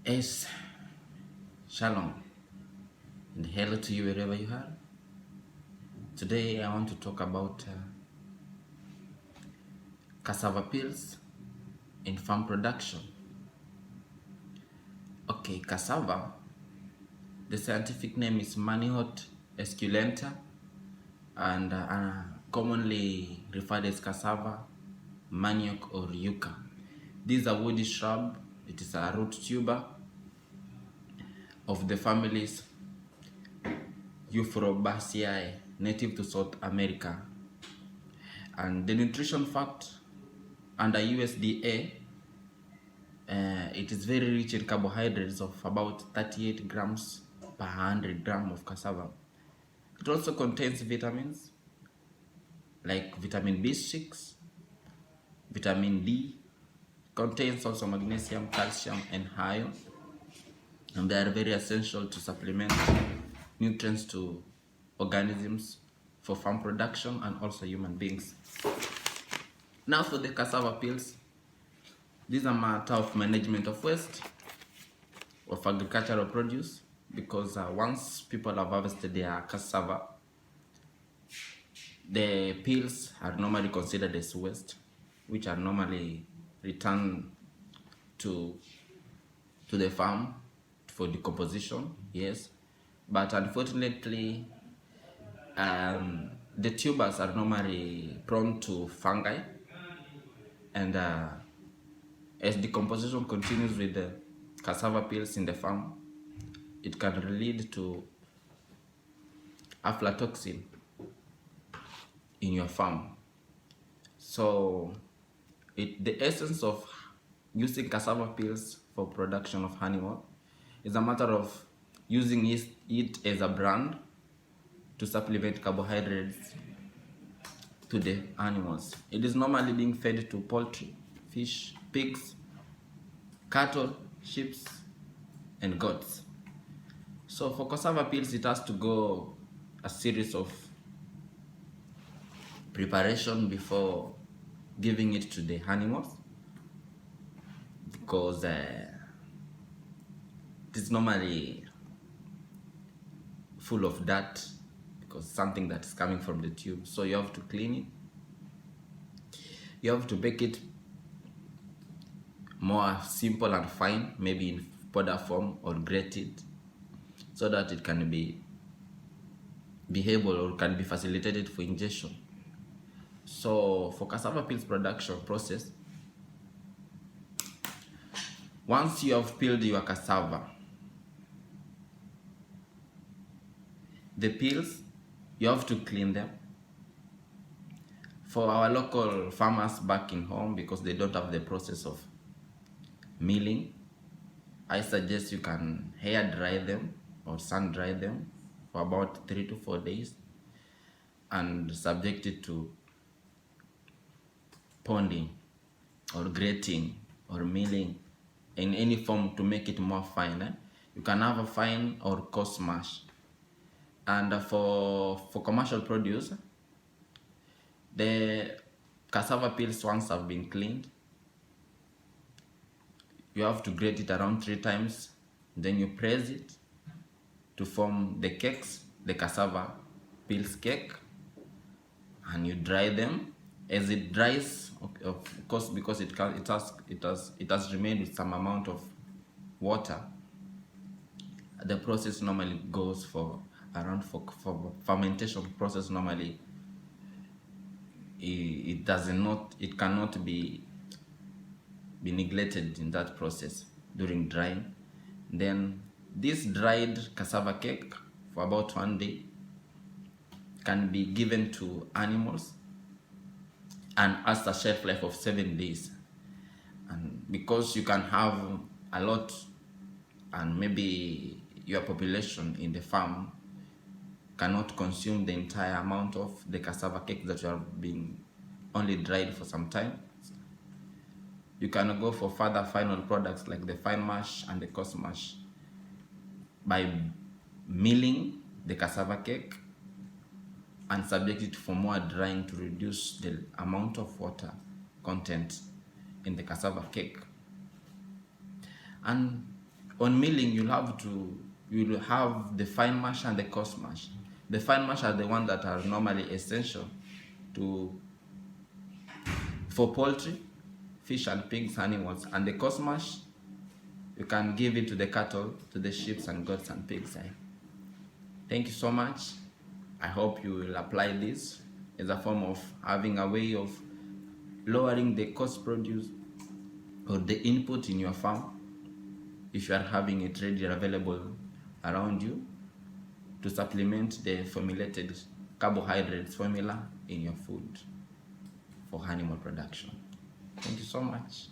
Yes, Shalom, and hello to you wherever you are. Today I want to talk about cassava peels in farm production. Okay, cassava, the scientific name is Manihot esculenta and commonly referred as cassava, manioc or yucca. This is a woody shrub. It is a root tuber of the families Euphorbiaceae, native to South America. And the nutrition fact under USDA, it is very rich in carbohydrates of about 38 grams per 100 gram of cassava. It also contains vitamins like vitamin B6, vitamin D, contains also magnesium, calcium, and iron, and they are very essential to supplement nutrients to organisms for farm production and also human beings. Now for the cassava peels, this is a matter of management of waste of agricultural produce, because once people have harvested their cassava, the peels are normally considered as waste, which are normally returned to the farm for decomposition. Yes, but unfortunately the tubers are normally prone to fungi, and as decomposition continues with the cassava peels in the farm, it can lead to aflatoxin in your farm. So the essence of using cassava peels for production of honey is a matter of using it as a brand to supplement carbohydrates to the animals. It is normally being fed to poultry, fish, pigs, cattle, sheep, and goats. So for cassava peels, it has to go a series of preparation before giving it to the animals, because it is normally full of dirt, because something that is coming from the tube. So you have to clean it. You have to bake it more simple and fine, maybe in powder form, or grate it so that it can be able or can be facilitated for ingestion. So for cassava peels production process, once you have peeled your cassava, the peels, you have to clean them. For our local farmers back in home, because they don't have the process of milling, I suggest you can hair dry them or sun dry them for about 3 to 4 days and subject it to pounding or grating or milling in any form to make it more fine. You can have a fine or coarse mash. And for commercial produce, the cassava peels, once have been cleaned, you have to grate it around 3 times, then you press it to form the cakes, the cassava peels cake, and you dry them. As it dries, of course, because it has remained with some amount of water, the process normally goes for around for fermentation process. Normally it cannot be neglected in that process during drying. Then this dried cassava cake for about 1 day can be given to animals and has a shelf life of 7 days. And because you can have a lot, and maybe your population in the farm cannot consume the entire amount of the cassava cake that you have been only dried for some time, you can go for further final products like the fine mash and the coarse mash by milling the cassava cake and subject it for more drying to reduce the amount of water content in the cassava cake. And On milling, you'll have the fine mash and the coarse mash. The fine mash are the ones that are normally essential for poultry, fish and pigs, animals, and the coarse mash you can give it to the cattle, to the sheep and goats and pigs. Thank you so much. I hope you will apply this as a form of having a way of lowering the cost produce or the input in your farm, if you are having it ready and available around you, to supplement the formulated carbohydrates formula in your food for animal production. Thank you so much.